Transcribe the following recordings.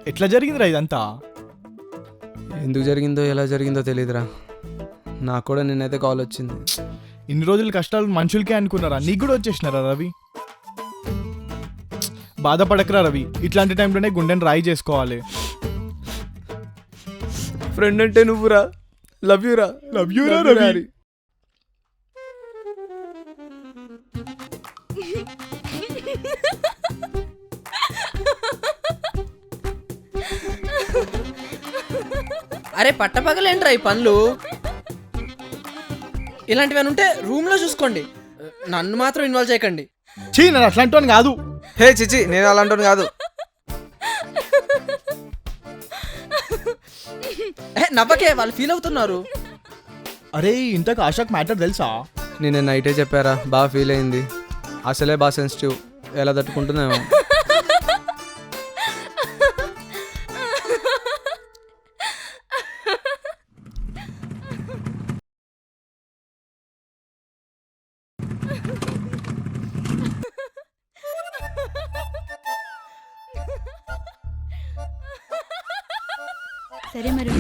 ఎట్లా జరిగిందిరా ఇదంతా? ఎందుకు జరిగిందో ఎలా జరిగిందో తెలియదురా. నాకు కూడా నిన్నైతే కాల్ వచ్చింది. ఇన్ని రోజులు కష్టాలు మనుషులకే అనుకున్నారా? నీకు కూడా వచ్చేసినారా రవి? బాధపడకరా రవి, ఇట్లాంటి టైంలోనే గుండెని రాయి చేసుకోవాలి. ఫ్రెండ్ అంటే నువ్వురా. లవ్ యూరా. లవ్ యూరా రవి. అరే పట్టపగలేంట్రా ఈ పనులు? ఇలాంటివి ఉంటే రూమ్ లో చూసుకోండి, నన్ను మాత్రం ఇన్వాల్వ్ చేయకండి. చీ, నేను అట్లాంటి కాదు. హే చిచి, నేను అలాంటి కాదు. నవ్వకే, వాళ్ళు ఫీల్ అవుతున్నారు. అరే ఇంతకు ఆశాక్ మ్యాటర్ తెలుసా? నేను నైటే చెప్పారా, బాగా ఫీల్ అయింది. అసలే బాగా సెన్సిటివ్, ఎలా తట్టుకుంటుందేమో. సరే మరి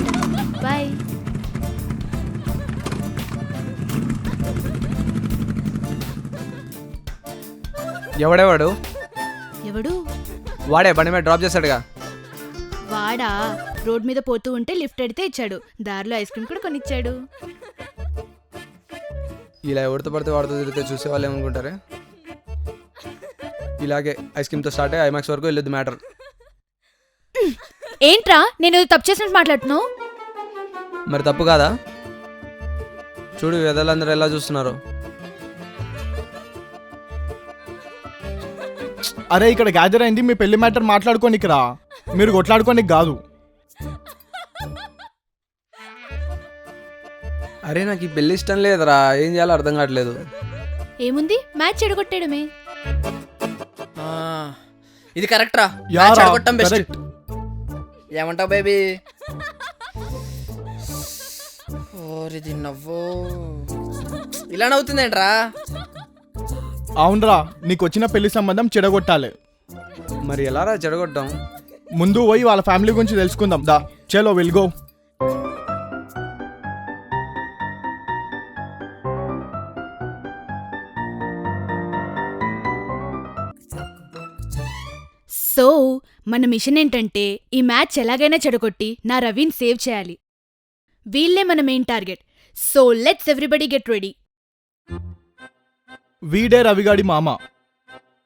బాయ్. ఎవడేవాడు? ఎవడు? వాడే బండి మీద డ్రాప్ చేశాడుగా. వాడా? రోడ్ మీద పోతూ ఉంటే లిఫ్ట్ అడితే ఇచ్చాడు, దారిలో ఐస్ క్రీమ్ కూడా కొనిచ్చాడు. ఇలా ఎవరితో పడితే వాడితో తిరిగితే చూసే వాళ్ళు ఏమనుకుంటారే? ఇలాగే ఐస్ క్రీమ్తో స్టార్ట్ అయ్యి ఐమాక్స్ వరకు వెళ్ళొద్దు మ్యాటర్. ఏంట్రా నేను తప్పు చేసినట్టు మాట్లాడుతున్నావు? మరి తప్పు కాదా? చూడు వెదలందరూ ఎలా చూస్తున్నారు. అరే ఇక్కడ గ్యాదర్ అయింది మీ పెళ్లి మ్యాటర్ మాట్లాడుకోనికి రా, మీరు కొట్లాడుకోనికి కాదు. అరే నాకు ఈ పెళ్లి ఇష్టం లేదురా, ఏం చేయాలో అర్థం కావట్లేదు. ఏముంది, మ్యాచ్ చెడగొట్టేయడమే. ఇది కరెక్ట్ రా, యారా, చెడగొట్టడం బెస్ట్. correct. ఏమంటావు బేబీ? ఓరిది నవ్వు ఇలా నవ్వుతుందేంట్రా? అవునరా, నీకు వచ్చిన పెళ్లి సంబంధం చెడగొట్టాలి. మరి ఎలా రా చెడగొట్టాం? ముందు పోయి వాళ్ళ ఫ్యామిలీ గురించి తెలుసుకుందాం. దా చలో విల్ గో. సో మన మిషన్ ఏంటంటే ఈ మ్యాచ్ ఎలాగైనా చెడగొట్టి నా రవిని సేవ్ చేయాలి. వీళ్ళే మన main target. So let's everybody get ready. వీడే రవిగాడి మామ,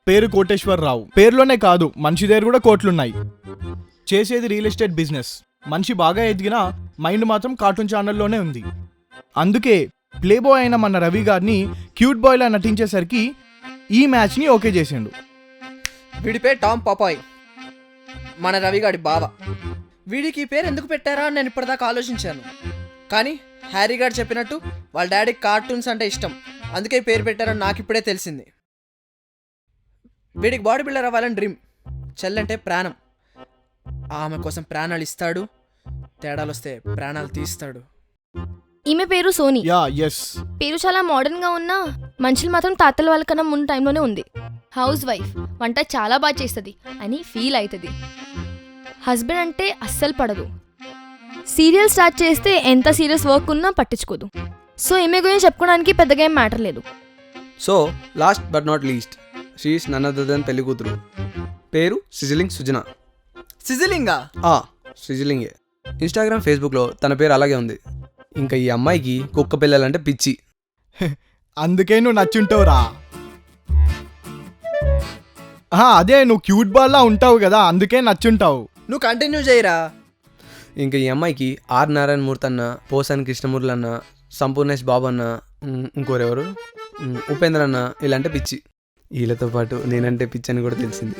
పేరు కోటేశ్వరరావు. పేరులోనే కాదు మనిషి దగ్గర కూడా కోట్లున్నాయి. చేసేది రియల్ ఎస్టేట్ బిజినెస్. మనిషి బాగా ఎదిగినా మైండ్ మాత్రం కార్టూన్ ఛానల్లోనే ఉంది. అందుకే ప్లేబాయ్ అయిన మన రవి గారిని క్యూట్ బాయ్లా నటించేసరికి ఈ మ్యాచ్ని ఓకే చేసిండు. వీడి పేరు టామ్ పాపాయ్, మన రవిగాడి బావ. వీడికి ఈ పేరు ఎందుకు పెట్టారా అని నేను ఇప్పటిదాకా ఆలోచించాను. కానీ హ్యారీ గారు చెప్పినట్టు వాళ్ళ డాడీకి కార్టూన్స్ అంటే ఇష్టం, అందుకే ఈ పేరు పెట్టారని నాకు ఇప్పుడే తెలిసింది. వీడికి బాడీ బిల్డర్ అవ్వాలని డ్రీమ్. చెల్లంటే ప్రాణం, ఆమె కోసం ప్రాణాలు ఇస్తాడు, తేడాలు వస్తే ప్రాణాలు తీస్తాడు. ఈమె పేరు సోనీ. Yeah yes. పేరు చాలా మోడర్న్ గా ఉన్నా మనుషులు మాత్రం తాతల వాళ్ళకన్నా ముందు టైంలోనే ఉంది. హౌస్ వైఫ్, వంట చాలా బాగా చేస్తుంది అని ఫీల్ అవుతుంది. హస్బెండ్ అంటే అస్సలు పడదు. సీరియల్ స్టార్ట్ చేస్తే ఎంత సీరియస్ వర్క్ ఉన్నా పట్టించుకోదు. సో ఈమె గురించి చెప్పుకోవడానికి పెద్దగా ఏం మ్యాటర్ లేదు. So last but not least, she is none other than పెళ్లి కూతురు. పేరు సిజిలింగ్ సుజన. సిజిలింగా? సిజిలింగే. ఇన్స్టాగ్రామ్ ఫేస్బుక్లో తన పేరు అలాగే ఉంది. ఇంకా ఈ అమ్మాయికి కుక్క పిల్లలంటే పిచ్చి. అందుకే నువ్వు నచ్చుంటావురా. అదే నువ్వు క్యూట్ బాల్లా ఉంటావు కదా, అందుకే నచ్చుంటావు. నువ్వు కంటిన్యూ చేయరా. ఇంకా ఈ అమ్మాయికి ఆర్ నారాయణ మూర్తి అన్న, పోసాని కృష్ణమూర్తి అన్న, సంపూర్ణేష్ బాబు అన్న, ఇంకోరెవరు, ఉపేంద్ర అన్న ఇలాంటి పిచ్చి. వీళ్ళతో పాటు నేనంటే పిచ్చి అని కూడా తెలిసింది.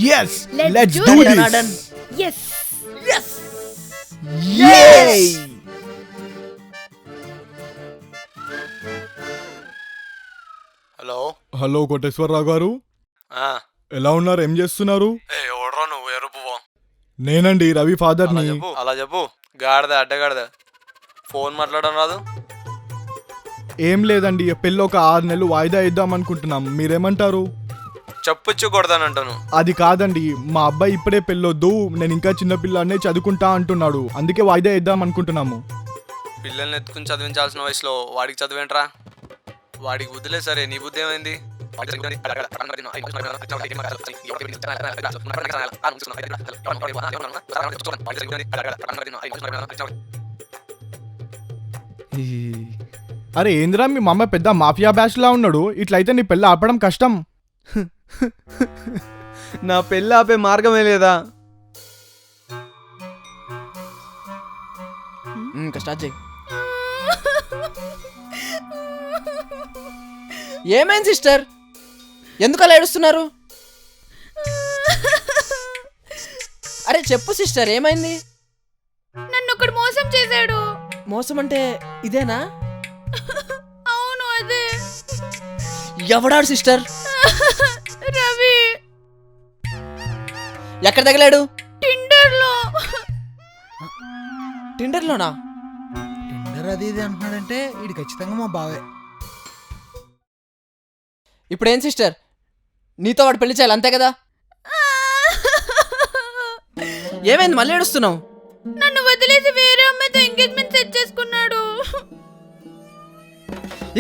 Yes, Let's let's do do it. this. Yes. Yes. Yay! Hello hello Koteswararao గారు, ఎలా ఉన్నారు? ఏం చేస్తున్నారు? ఎవడ్రా నువ్వు? ఎరుపు నేనండి రవి ఫాదర్ని. అలా చెప్పు. గాడిద అడ్డగాడిద ఫోన్ మాట్లాడడం రాదు? ఏం లేదండి పెళ్ళి ఒక 6 నెలలు వాయిదా ఇద్దాం అనుకుంటున్నాం, మీరేమంటారు? చెప్పొచ్చు కొడతానంటాను. అది కాదండి, మా అబ్బాయి ఇప్పుడే పెళ్ళొద్దు, నేను ఇంకా చిన్నపిల్లనే చదువుకుంటా అంటున్నాడు, అందుకే వాయిదా ఇద్దాం అనుకుంటున్నాము. పిల్లల్ని ఎత్తుకుని చదివించాల్సిన వయసులో వాడికి చదివేంట్రా? వాడికి బుద్ధిలే సరే, నీ బుద్ధి ఏమైంది? అరే ఏంద్రా మీ మమ్మ పెద్ద మాఫియా బ్యాచ్ లా ఉన్నాడు, ఇట్లయితే నీ పెళ్ళి ఆపడం కష్టం. నా పెళ్ళి ఆపే మార్గమే లేదా? ఇంకా స్టార్ట్ చేయి. ఏమైంది సిస్టర్, ఎందుకు అలా ఏడుస్తున్నారు? అరే చెప్పు సిస్టర్, ఏమైంది? నన్ను ఒకడు మోసం చేశాడు. మోసం అంటే ఇదేనా? అవును అదే. ఎవడాడు సిస్టర్? రవి. ఎక్కడ తగిలాడు? టిండర్లో. టిండర్లోనా? టిండర్ అది ఇది అంటున్నాడంటే ఇది ఖచ్చితంగా మా బావే. ఇప్పుడు ఏం సిస్టర్, నీతో వాడు పెళ్లి చేయాలి అంతే కదా? ఏమైంది మళ్ళీ ఏడుస్తున్నావు? నన్ను వదిలేసి వేరే అమ్మాయితో ఎంగేజ్మెంట్ సెట్ చేసుకున్నాడు.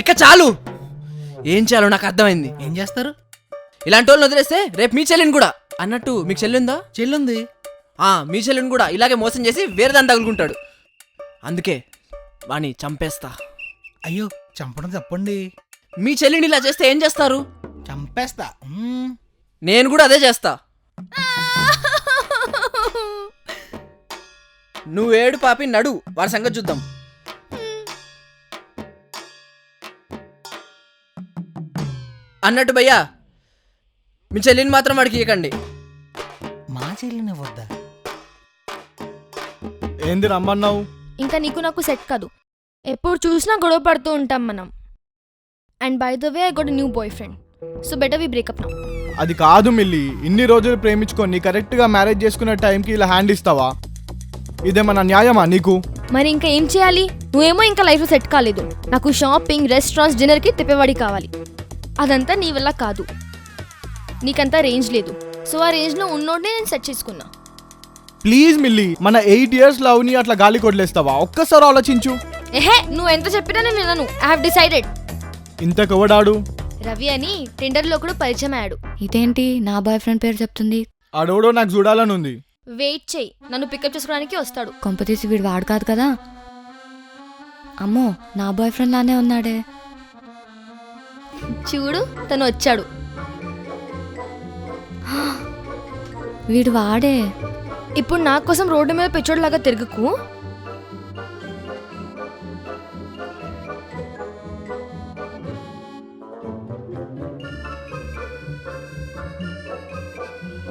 ఇక చాలు, ఏం చేయాలో నాకు అర్థమైంది. ఏం చేస్తారు? ఇలాంటి వాళ్ళని వదిలేస్తే రేపు మీ చెల్లిని కూడా, అన్నట్టు మీకు చెల్లిందా? చెల్లుంది. మీ చెల్లిని కూడా ఇలాగే మోసం చేసి వేరే దాన్ని తగులుకుంటాడు. అందుకే వాణ్ణి చంపేస్తా. అయ్యో చంపడం తప్పండి. మీ చెల్లిని ఇలా చేస్తే ఏం చేస్తారు? చంపేస్తా. నేను కూడా అదే చేస్తా. నువ్వేడు పాపి, నడు, వాడి సంగతి చూద్దాం. అన్నట్టు భయ్యా, మీ చెల్లిని మాత్రం వాడికి ఇవ్వకండి. మా చెల్లిని వద్దా? ఏంది రమ్మన్నావు? ఇంకా నీకు నాకు సెట్ కాదు, ఎప్పుడు చూసినా గొడవ పడుతూ ఉంటాం మనం. And by the way I got new boy friend, so better we breakup now. అది కాదు మిల్లి, ఇన్ని రోజులు ప్రేమించుకొని కరెక్ట్గా మ్యారేజ్ చేసుకునే టైంకి ఇలా హ్యాండ్ ఇస్తావా? ఇదేమన్నా న్యాయమా నీకు? మరి ఇంకా ఏం చేయాలి? నువ్వేమో ఇంకా లైఫ్లో సెట్ కాలేదు, నాకు షాపింగ్, రెస్టారెంట్స్, డిన్నర్కి తిప్పేవాడి కావాలి. అదంతా నీ వల్ల కాదు, నీకంతా రేంజ్ లేదు. సో ఆ రేంజ్లో ఉన్నోడినే నేను సెట్ చేసుకున్నా. ప్లీజ్ మిల్లి, మన 8 years లవ్ని అట్లా గాలి కొట్లేస్తావా? ఒక్కసారి ఆలోచించు. ఏహే, నువ్వు ఎంత చెప్పినా నేను వినను. I have decided. ఇంతకెవడాడు? రవి అని టెండర్లో కూడా పరిచయం అయ్యాడు. ఇదేంటి నా బాయ్ ఫ్రెండ్ పేరు చెప్తుంది? ఆడోడో నాకు చూడాలని ఉంది. వెయిట్ చెయ్యి, నన్ను పికప్ చేసుకోవడానికి వస్తాడు. కొంపతీసి వీడు వాడు కాదు కదా? అమ్మో, నా బాయ్ ఫ్రెండ్ లానే ఉన్నాడే. చూడు, తను వచ్చాడు. వీడు వాడే. ఇప్పుడు నా కోసం రోడ్డు మీద పిచ్చోడ్లాగా తిరగకు.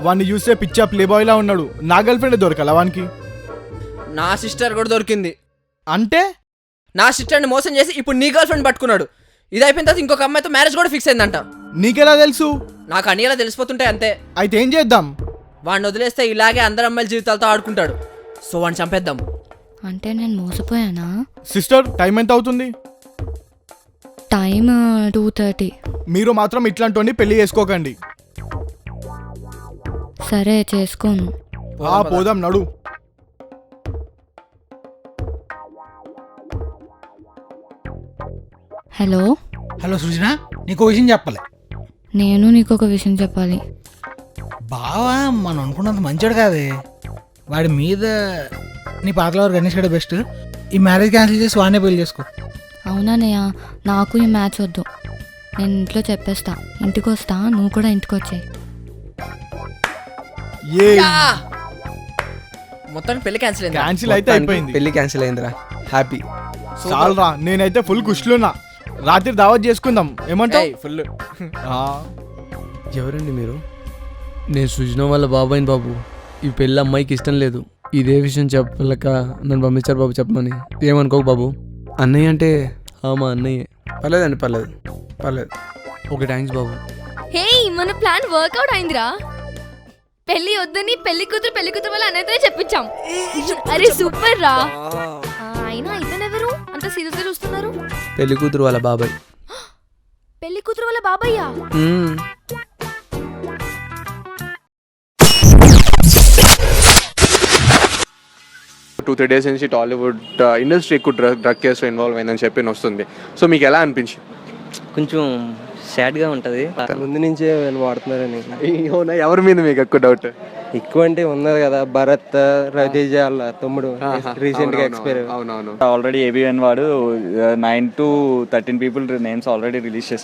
వాడిని చూస్తే పిచ్చా ప్లే బాయ్ లా ఉన్నాడు. నా గర్ల్ ఫ్రెండ్ దొరకాల వానికి? నా సిస్టర్ కూడా దొరికింది. అంటే నా సిస్టర్ని మోసం చేసి ఇప్పుడు నీ గర్ల్ ఫ్రెండ్ పట్టుకున్నాడు. ఇది అయిపోయిన తర్వాత ఇంకొక అమ్మాయితో మ్యారేజ్ కూడా ఫిక్స్ అయిందంట. నీకెలా తెలుసు? నాకు అన్ని అలా తెలిసిపోతుంటాయి అంతే. అయితే ఏం చేద్దాం? వాడిని వదిలేస్తే ఇలాగే అందరు అమ్మాయిల జీవితాలతో ఆడుకుంటాడు. సో వాడిని చంపేద్దాం. అంటే నేను మోసపోయానా? సిస్టర్, టైం ఎంత అవుతుంది? టైం 2:30. మీరు మాత్రం ఇట్లాంటి పెళ్లి చేసుకోకండి. సరే చేసుకోను. పోదాం, నడు. హలో హలో సృజన, నీకు విషయం చెప్పాలి. నేను నీకు ఒక విషయం చెప్పాలి. బావా మనం అనుకున్నంత మంచోడు కాదే. వాడి మీద నీ పాతలవారు గణేష్ గడే బెస్ట్. ఈ మ్యారేజ్ క్యాన్సిల్ చేసి వాడినే పెళ్లి చేసుకో. అవునన్నయ్య, నాకు ఈ మ్యాచ్ వద్దు. నేను ఇంట్లో చెప్పేస్తా, ఇంటికి వస్తా, నువ్వు కూడా ఇంటికి వచ్చాయి. మొత్తం పెళ్లి క్యాన్సిల్ అయింది. క్యాన్సిల్ అయితే అయిపోయింది. పెళ్లి క్యాన్సిల్ అయిందిరా, హ్యాపీ. చాలరా, నేనైతే ఫుల్ ఖుషిలోనా. రాత్రి దావత్ చేసుకుందాం, ఏమంటావు? ఫుల్. ఎవరండి మీరు? నేను సృజన వాళ్ళ బాబాయిని బాబు. ఈ పెళ్ళి అమ్మాయికి ఇష్టం లేదు. ఇదే విషయం చెప్పలేక నన్ను పంపించారు బాబు చెప్పమని. ఏమనుకోకు బాబు. అన్నయ్య అంటే మా అన్నయ్యే. పర్లేదండి, పర్లేదు. ఓకే, థ్యాంక్స్ బాబు. హే, మన ప్లాన్ వర్కౌట్ అయిందిరా. పెళ్లి వద్దని పెళ్లి కూతురు వల్ల అన్నయ్యతోనే చెప్పించాం. అరే సూపర్ రా. అయినా ఇతనెవరు? అంత సీరియస్గా చూస్తున్నారు? పెళ్లి కూతురు వాళ్ళ బాబాయ్. పెళ్లి కూతురు వాళ్ళ బాబయ్యా? మ్మ్. 2-3 డేస్ నుంచి టాలీవుడ్ ఇండస్ట్రీ ఎక్కువ డ్రగ్ కేసులో ఇన్వాల్వ్ అయిందని చెప్పి వస్తుంది. సో మీకు ఎలా అనిపించింది? కొంచెం సాడ్గా ఉంటుంది. ముందు నుంచే వీళ్ళు వాడుతున్నారని. అవునా? ఎవరి మీద మీకు ఎక్కువ డౌట్? ఎక్కువ అంటే ఉన్నది కదా, భరత్, రవితేజ వాళ్ళ తమ్ముడు రీసెంట్ గా ఎక్స్పైర్. అవునవును. ఆల్రెడీ ఏబిఎన్ వాడు 9 to 13 people names already release చేశారు.